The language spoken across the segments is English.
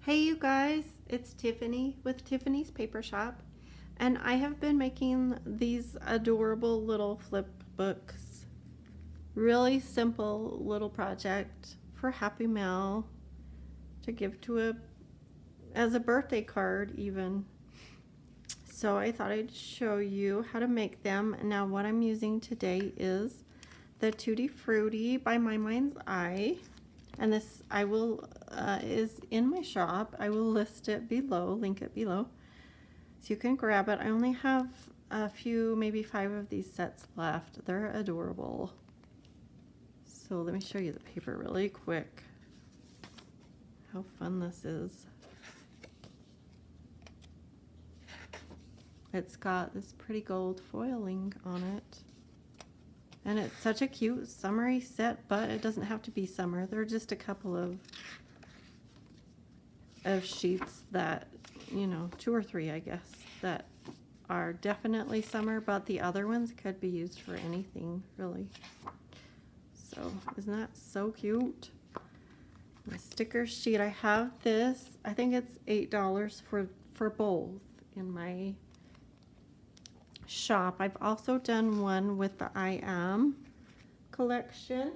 Hey you guys, it's Tiffany with Tiffany's Paper Shop, and I have been making these adorable little flip books. Really simple little project for Happy Mail to give to as a birthday card even. So I thought I'd show you how to make them. Now what I'm using today is the Tutti Frutti by MyMindsEye. And this is in my shop. I will list it below, link it below, so you can grab it. I only have a few, maybe 5 of these sets left. They're adorable. So let me show you the paper really quick. How fun this is. It's got this pretty gold foiling on it. And it's such a cute summery set, but it doesn't have to be summer. There are just a couple of sheets that, 2 or 3, I guess, that are definitely summer, but the other ones could be used for anything, really. So, isn't that so cute? My sticker sheet, I have this. I think it's $8 for both in my shop. I've also done one with the I Am collection.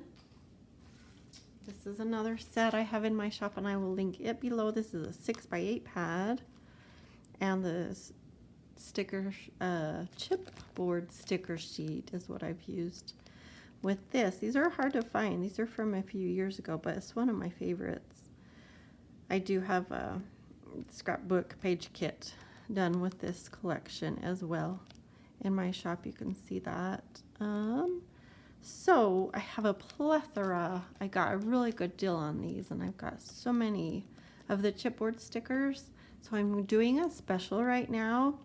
This is another set I have in my shop, and I will link it below. This is a 6x8 pad, and the sticker chipboard sticker sheet is what I've used with this. These are hard to find. These are from a few years ago, but it's one of my favorites. I do have a scrapbook page kit done with this collection as well. In my shop, you can see that. So I have a plethora. I got a really good deal on these, and I've got so many of the chipboard stickers. So I'm doing a special right now.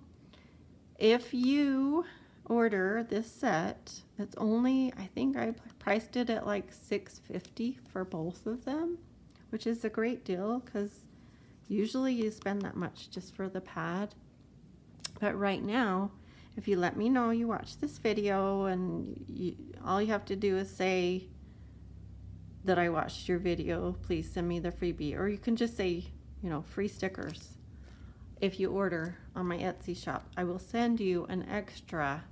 If you order this set, it's only, I think I priced it at like $6.50 for both of them, which is a great deal because usually you spend that much just for the pad. But right now, if you let me know you watched this video, and all you have to do is say that I watched your video, please send me the freebie. Or you can just say, free stickers. If you order on my Etsy shop, I will send you an extra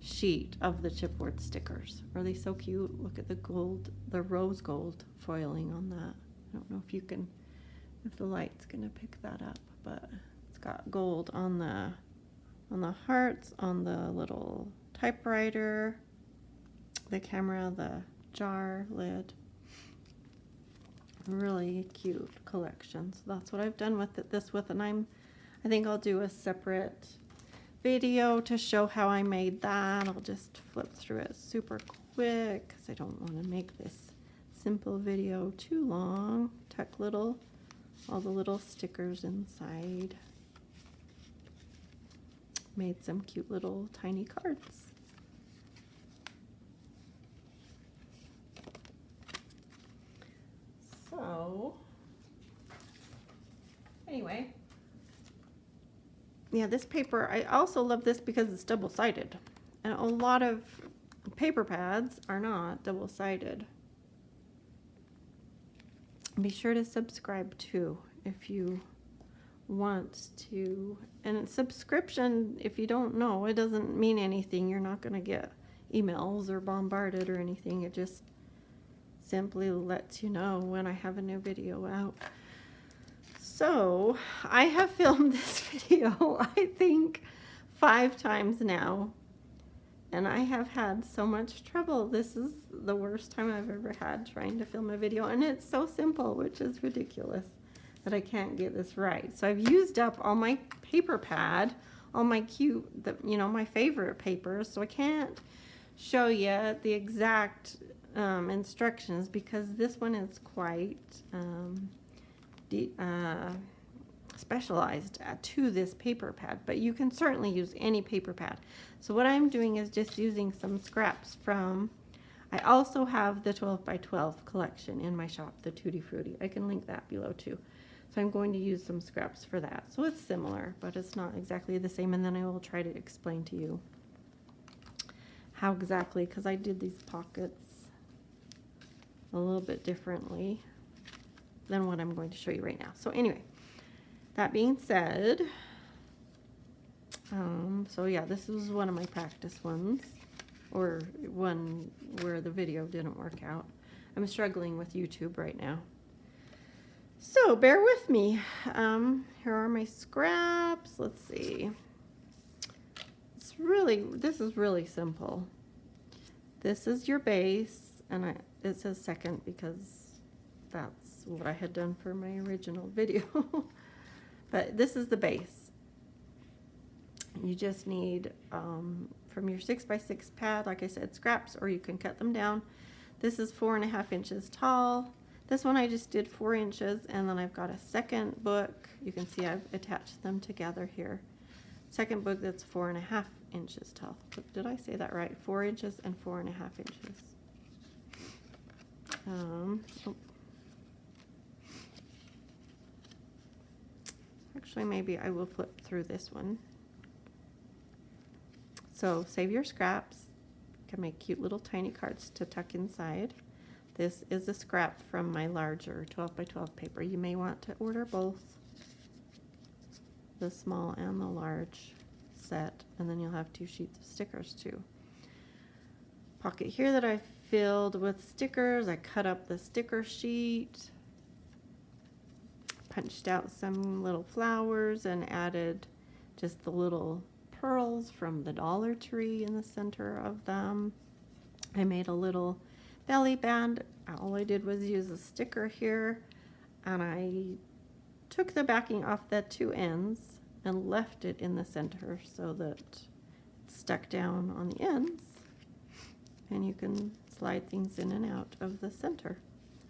sheet of the chipboard stickers. Are they so cute? Look at the gold, the rose gold foiling on that. I don't know if the light's gonna pick that up, but it's got gold on the hearts, on the little typewriter, the camera, the jar lid. Really cute collection. So that's what I've done with this with, and I think I'll do a separate video to show how I made that. I'll just flip through it super quick because I don't want to make this simple video too long. Tuck all the little stickers inside. Made some cute little tiny cards. So, anyway, yeah, this paper, I also love this because it's double-sided. And a lot of paper pads are not double-sided. Be sure to subscribe too if you want to. And subscription, if you don't know, it doesn't mean anything. You're not going to get emails or bombarded or anything. It just simply lets you know when I have a new video out. So I have filmed this video I think 5 times now, and I have had so much trouble. This is the worst time I've ever had trying to film a video, and it's so simple, which is ridiculous that I can't get this right. So I've used up all my paper pad, all my cute, my favorite papers, so I can't show you the exact instructions because this one is quite specialized to this paper pad, but you can certainly use any paper pad. So what I'm doing is just using some scraps from, I also have the 12x12 collection in my shop, the Tutti Frutti. I can link that below too. So I'm going to use some scraps for that. So it's similar, but it's not exactly the same. And then I will try to explain to you how exactly, because I did these pockets a little bit differently. than what I'm going to show you right now. So anyway, that being said, so yeah, this was one of my practice ones, or one where the video didn't work out. I'm struggling with YouTube right now. So bear with me. Here are my scraps. Let's see. This is really simple. This is your base, and it says second because that's what I had done for my original video. But this is the base. You just need, from your 6x6 pad, like I said, scraps, or you can cut them down. This is 4.5 inches tall. This one I just did 4 inches, and then I've got a second book. You can see I've attached them together here. Second book that's 4.5 inches tall. Did I say that right? 4 inches and 4.5 inches. Actually, maybe I will flip through this one. So save your scraps. You can make cute little tiny cards to tuck inside. This is a scrap from my larger 12x12 paper. You may want to order both, the small and the large set, and then you'll have 2 sheets of stickers too. Pocket here that I filled with stickers. I cut up the sticker sheet, punched out some little flowers, and added just the little pearls from the Dollar Tree in the center of them. I made a little belly band. All I did was use a sticker here, and I took the backing off the 2 ends and left it in the center so that it stuck down on the ends, and you can slide things in and out of the center.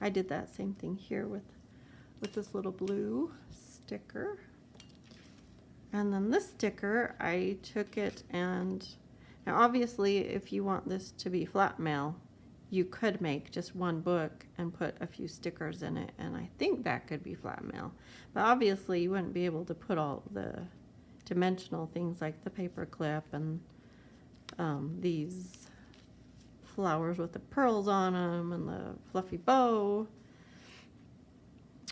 I did that same thing here with this little blue sticker. And then this sticker, I took it, and now obviously if you want this to be flat mail, you could make just one book and put a few stickers in it, and I think that could be flat mail. But obviously you wouldn't be able to put all the dimensional things like the paper clip and these flowers with the pearls on them and the fluffy bow.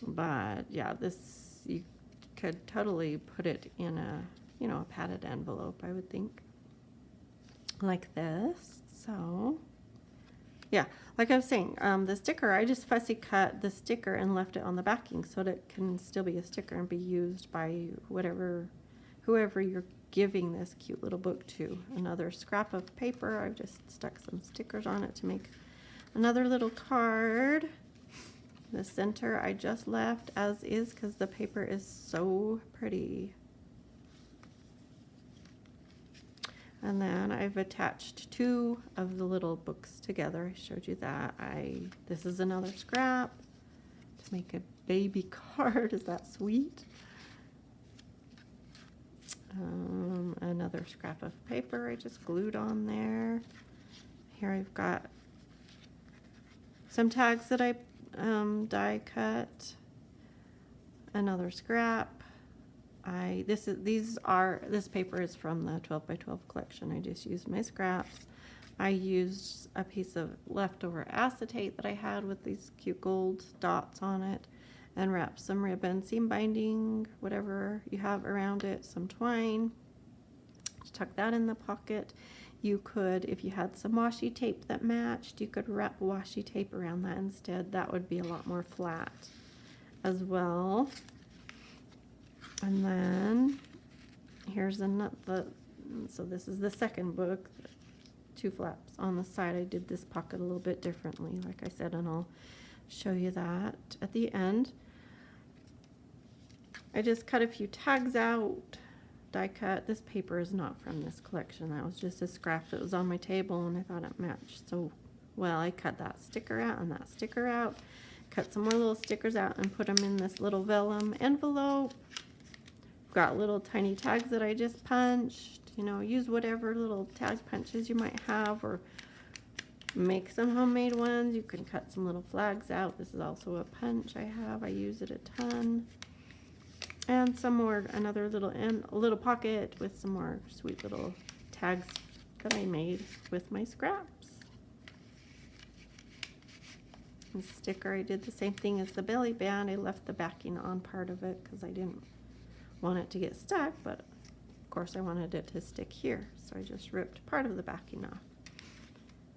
But yeah, this, you could totally put it in a, you know, a padded envelope, I would think, like this. So yeah, like I was saying, the sticker, I just fussy cut the sticker and left it on the backing so that it can still be a sticker and be used by whoever you're giving this cute little book to. Another scrap of paper, I've just stuck some stickers on it to make another little card. The center I just left as is because the paper is so pretty. And then I've attached 2 of the little books together. I showed you that. This is another scrap to make a baby card. Is that sweet? Another scrap of paper I just glued on there. Here I've got some tags that I die cut. Another scrap. This paper is from the 12x12 collection. I just used my scraps. I used a piece of leftover acetate that I had with these cute gold dots on it, and wrapped some ribbon, seam binding, whatever you have around it, some twine. Just tuck that in the pocket. You could, if you had some washi tape that matched, you could wrap washi tape around that instead. That would be a lot more flat as well. And then here's so this is the second book, 2 flaps on the side. I did this pocket a little bit differently, like I said, and I'll show you that at the end. I just cut a few tags out, die cut. This paper is not from this collection. That was just a scrap that was on my table, and I thought it matched so well. I cut that sticker out and that sticker out, cut some more little stickers out and put them in this little vellum envelope. Got little tiny tags that I just punched. You know, use whatever little tag punches you might have, or make some homemade ones. You can cut some little flags out. This is also a punch I have. I use it a ton. And some more, another little pocket with some more sweet little tags that I made with my scraps. The sticker, I did the same thing as the belly band. I left the backing on part of it because I didn't want it to get stuck, but of course I wanted it to stick here. So I just ripped part of the backing off.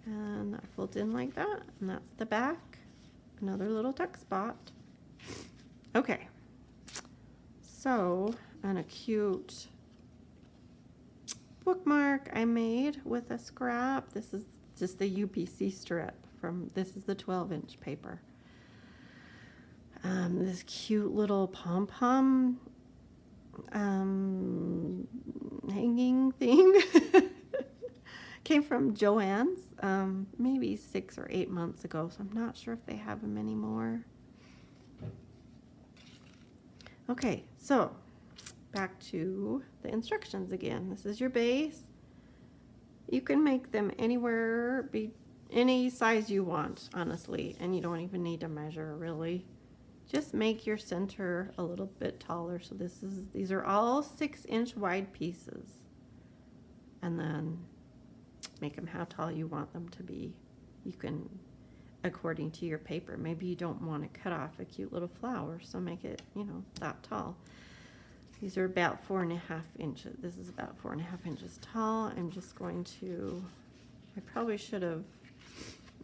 And that folds in like that, and that's the back. Another little tuck spot. Okay, so, and a cute bookmark I made with a scrap. This is just the UPC strip from, this is the 12-inch paper. This cute little pom-pom hanging thing came from Joann's maybe 6 or 8 months ago, so I'm not sure if they have them anymore. Okay, so back to the instructions again. This is your base. You can make them anywhere, any size you want, honestly, and you don't even need to measure really. Just make your center a little bit taller. So these are all 6-inch wide pieces, and then make them how tall you want them to be. You can, according to your paper, maybe you don't want to cut off a cute little flower, so make it, you know, that tall. These are about 4.5 inches. This is about 4.5 inches tall. I'm just going to, I probably should have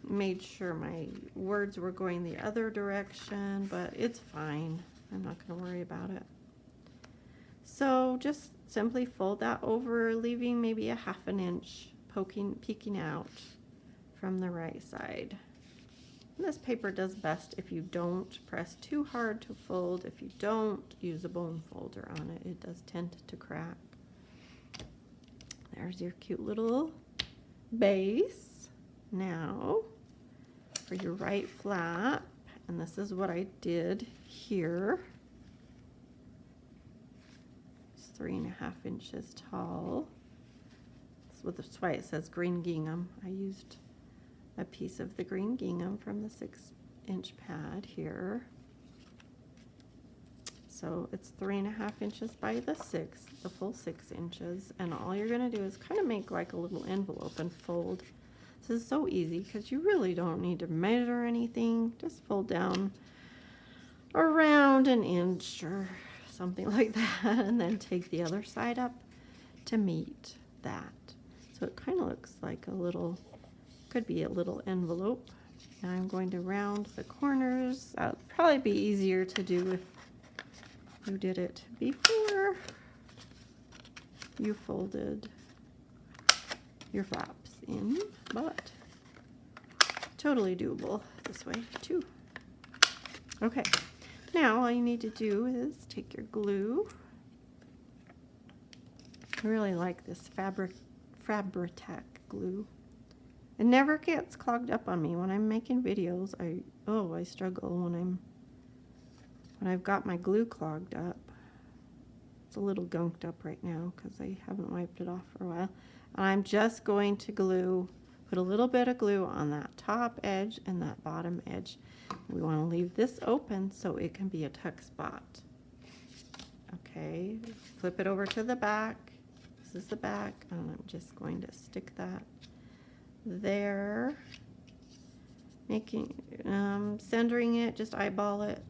made sure my words were going the other direction, but it's fine. I'm not going to worry about it. So just simply fold that over, leaving maybe a 1/2 inch peeking out from the right side. And this paper does best if you don't press too hard to fold. If you don't use a bone folder on it, it does tend to crack. There's your cute little base. Now for your right flap, and this is what I did here. It's 3.5 inches tall. That's why it says green gingham. I used a piece of the green gingham from the 6-inch pad here. So it's 3.5 inches by the full 6 inches. And all you're gonna do is kind of make like a little envelope and fold. This is so easy because you really don't need to measure anything. Just fold down around 1 inch or something like that, and then take the other side up to meet that. So it kind of looks like a little, could be a little envelope. Now I'm going to round the corners. That'll probably be easier to do if you did it before you folded your flaps in, but totally doable this way too. Okay, now all you need to do is take your glue. I really like this Fabri-Tac glue. It never gets clogged up on me when I'm making videos. I struggle when I've got my glue clogged up. It's a little gunked up right now because I haven't wiped it off for a while. And I'm just going to put a little bit of glue on that top edge and that bottom edge. We want to leave this open so it can be a tuck spot. Okay, flip it over to the back. This is the back, and I'm just going to stick that there, centering it, just eyeball it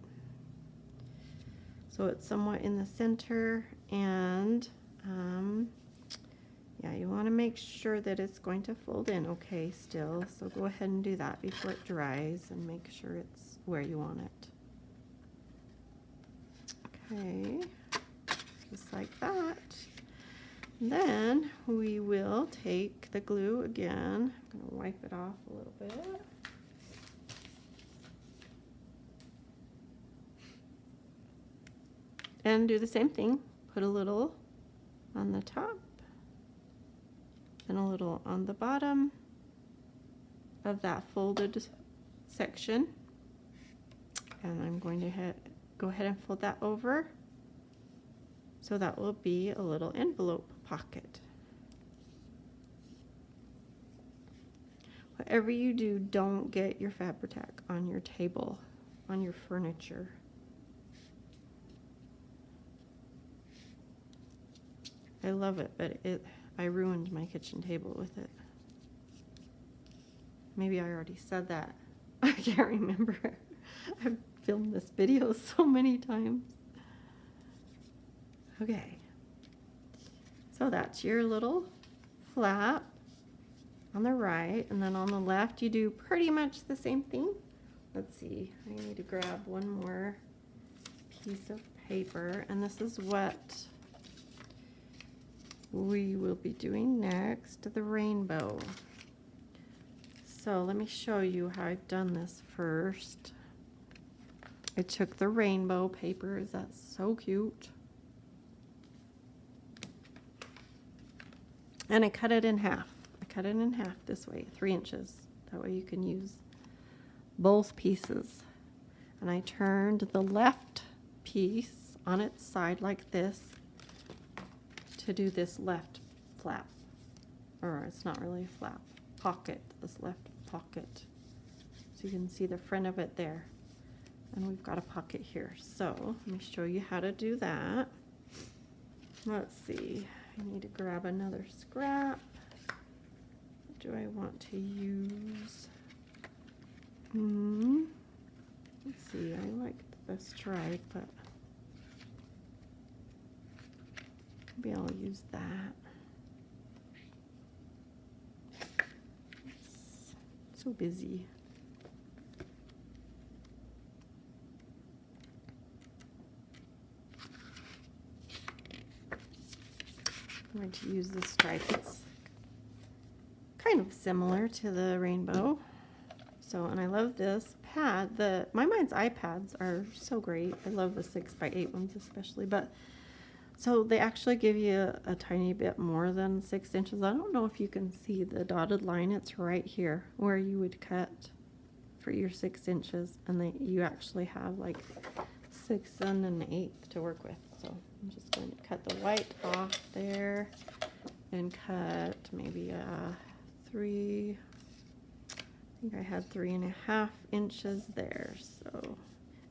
so it's somewhat in the center. And yeah, you want to make sure that it's going to fold in okay still, so go ahead and do that before it dries and make sure it's where you want it. Okay, just like that. Then we will take the glue again. I'm going to wipe it off a little bit. And do the same thing. Put a little on the top and a little on the bottom of that folded section. And I'm going to go ahead and fold that over. So that will be a little envelope pocket. Whatever you do, don't get your Fabri-Tac on your table, on your furniture. I love it, but I ruined my kitchen table with it. Maybe I already said that. I can't remember. I've filmed this video so many times. Okay. So that's your little flap on the right, and then on the left you do pretty much the same thing. Let's see, I need to grab one more piece of paper, and this is what we will be doing next, the rainbow. So let me show you how I've done this first. I took the rainbow paper. Is that so cute? And I cut it in half. I cut it in half this way, 3 inches. That way you can use both pieces. And I turned the left piece on its side like this to do this left flap. Or it's not really a flap. Pocket, this left pocket. So you can see the front of it there. And we've got a pocket here. So let me show you how to do that. Let's see. I need to grab another scrap. What do I want to use? Let's see. I like the stripe, but maybe I'll use that. It's so busy. I'm going to use this stripe. It's kind of similar to the rainbow. So, and I love this pad. The MyMindsEye pads are so great. I love the 6x8 ones especially. But so they actually give you a tiny bit more than 6 inches. I don't know if you can see the dotted line. It's right here where you would cut for your 6 inches, and then you actually have like 6 and an 1/8 to work with. So I'm just going to cut the white off there and cut maybe a 3, I think I had 3.5 inches there. So,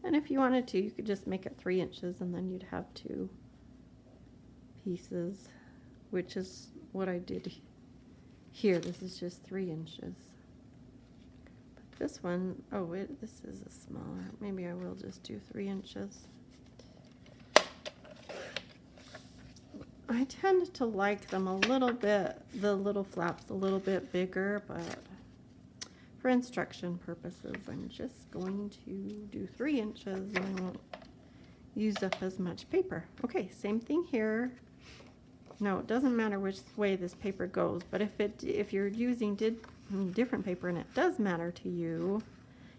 and if you wanted to, you could just make it 3 inches and then you'd have 2 pieces, which is what I did here. This is just 3 inches. But this one, oh, this is a smaller. Maybe I will just do 3 inches. I tend to like them a little bit, the little flaps a little bit bigger, but for instruction purposes, I'm just going to do 3 inches and I won't use up as much paper. Okay, same thing here. Now, it doesn't matter which way this paper goes, but if you're using different paper and it does matter to you,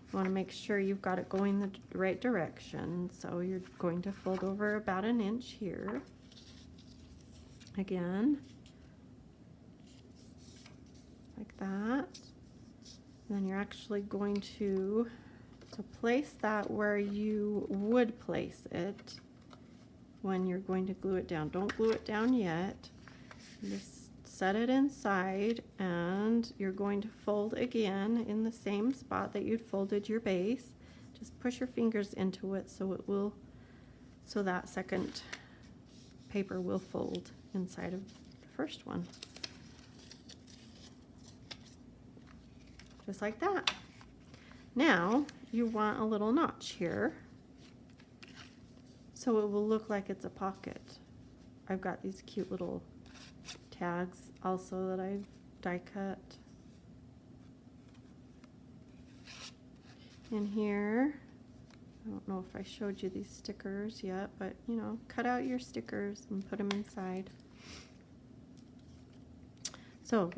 you want to make sure you've got it going the right direction. So you're going to fold over about 1 inch here. Again, like that. And then you're actually going to place that where you would place it when you're going to glue it down. Don't glue it down yet. Just set it inside, and you're going to fold again in the same spot that you'd folded your base. Just push your fingers into it so that second paper will fold inside of the first one. Just like that. Now you want a little notch here so it will look like it's a pocket. I've got these cute little tags also that I've die cut in here. I don't know if I showed you these stickers yet, but you know, cut out your stickers and put them inside. So,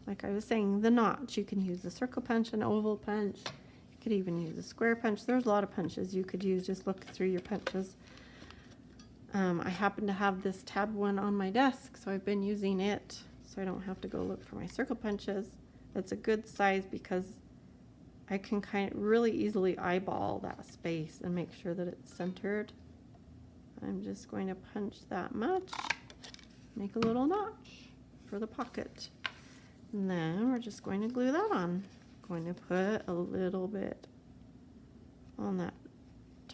like I was saying, the notch, you can use a circle punch, an oval punch. You could even use a square punch. There's a lot of punches you could use. Just look through your punches. I happen to have this tab one on my desk, so I've been using it so I don't have to go look for my circle punches. It's a good size because I can kind of really easily eyeball that space and make sure that it's centered. I'm just going to punch that much, make a little notch for the pocket. And then we're just going to glue that on. Going to put a little bit on that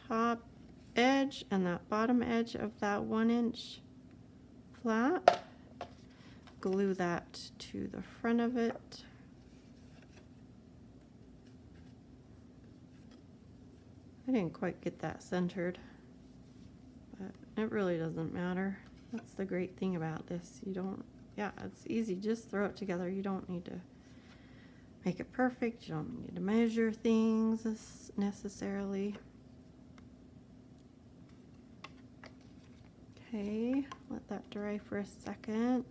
top edge and that bottom edge of that 1 inch flap. Glue that to the front of it. didn't quite get that centered, but it really doesn't matter. That's the great thing about this. You don't, yeah, it's easy. Just throw it together. You don't need to make it perfect. You don't need to measure things necessarily. Okay, let that dry for a second.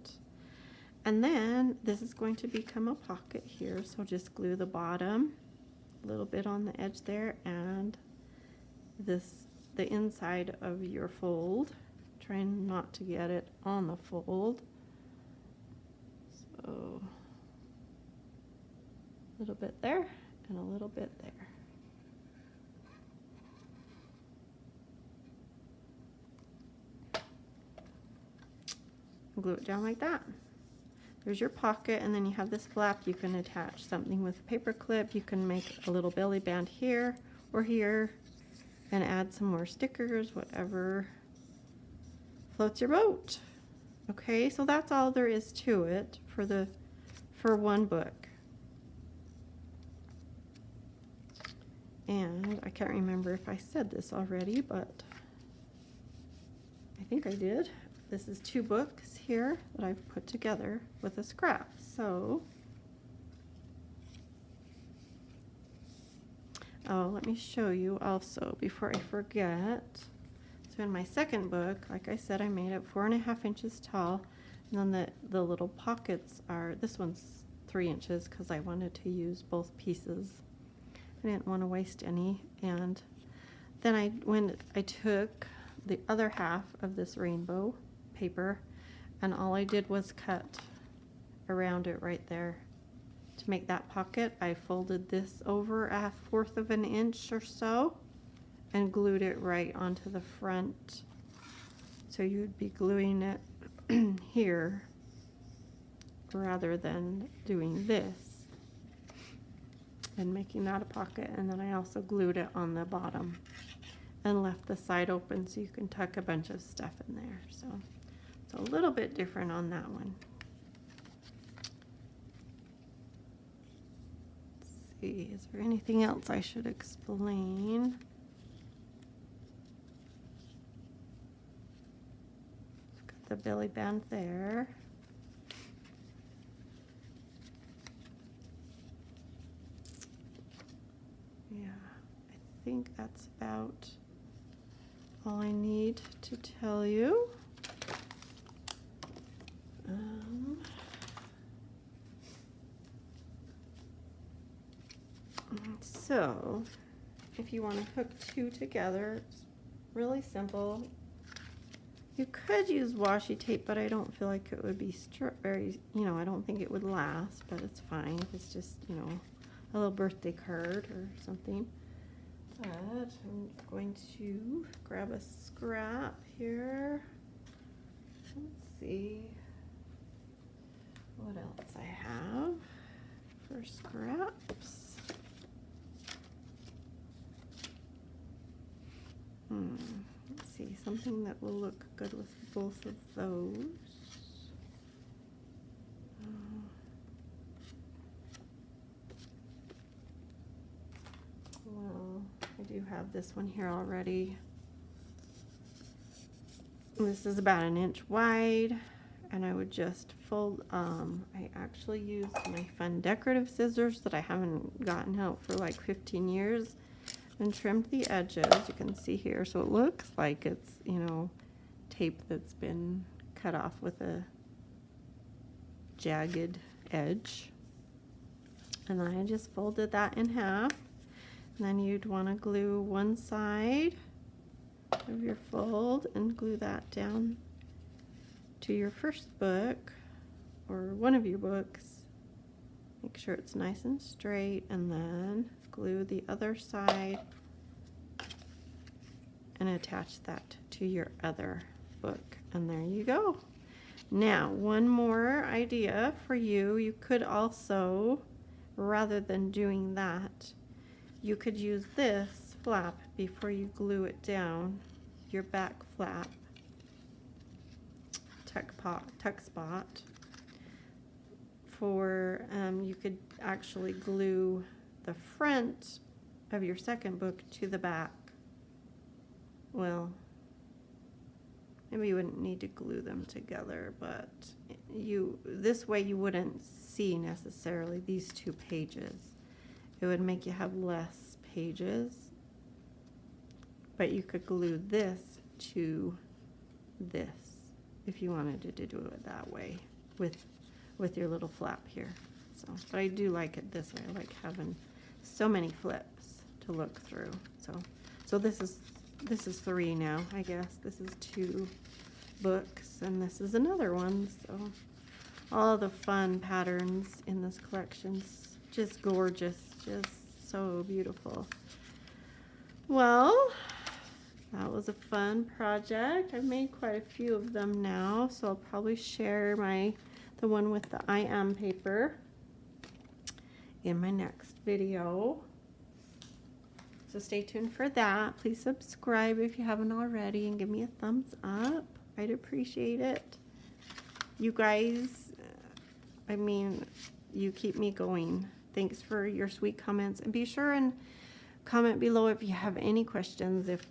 And then this is going to become a pocket here, so just glue the bottom a little bit on the edge there and the inside of your fold. Trying not to get it on the fold. So a little bit there and a little bit there. Glue it down like that. There's your pocket, and then you have this flap. You can attach something with a paper clip. You can make a little belly band here or here and add some more stickers, whatever floats your boat. Okay, so that's all there is to it for one book. And I can't remember if I said this already, but I think I did. This is 2 books here that I've put together with a scrap. So, oh, let me show you also before I forget. So in my second book, like I said, I made it 4.5 inches tall, and then the little pockets are, this one's 3 inches because I wanted to use both pieces. I didn't want to waste any. And then I took the other half of this rainbow paper, and all I did was cut around it right there to make that pocket. I folded this over 1/4 of an inch or so and glued it right onto the front. So you'd be gluing it here rather than doing this and making that a pocket. And then I also glued it on the bottom and left the side open so you can tuck a bunch of stuff in there. So it's a little bit different on that one. Let's see, is there anything else I should explain? Got the belly band there. Yeah, I think that's about all I need to tell you. So, if you want to hook 2 together, it's really simple. You could use washi tape, but I don't feel like it would be very, I don't think it would last, but it's fine if it's just, a little birthday card or something. But I'm going to grab a scrap here. Let's see what else I have for scraps. Let's see, something that will look good with both of those. Well, I do have this one here already. This is about 1 inch wide, and I would just fold, I actually used my fun decorative scissors that I haven't gotten out for like 15 years and trimmed the edges, you can see here, so it looks like it's, tape that's been cut off with a jagged edge. And then I just folded that in half, and then you'd want to glue one side of your fold and glue that down to your first book or one of your books. Make sure it's nice and straight, and then glue the other side and attach that to your other book. And there you go. Now, one more idea for you. You could also, rather than doing that, you could use this flap before you glue it down, your back flap, tuck spot, for, you could actually glue the front of your second book to the back well, maybe you wouldn't need to glue them together, but this way you wouldn't see necessarily these 2 pages. It would make you have less pages, but you could glue this to this if you wanted to do it that way with your little flap here. So, but I do like it this way. I like having so many flips to look through. So this is 3 now, I guess. This is 2 books, and this is another one. So all the fun patterns in this collection's just gorgeous, just so beautiful. Well, that was a fun project. I've made quite a few of them now, so I'll probably share the one with the I Am paper in my next video. So stay tuned for that. Please subscribe if you haven't already and give me a thumbs up. I'd appreciate it. You guys, I mean, you keep me going. Thanks for your sweet comments, and be sure and comment below if you have any questions. If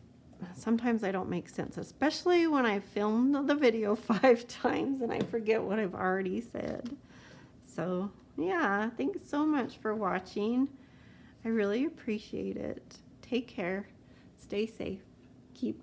sometimes I don't make sense, especially when I film the video 5 times and I forget what I've already said. So yeah, thanks so much for watching. I really appreciate it. Take care. Stay safe. Keep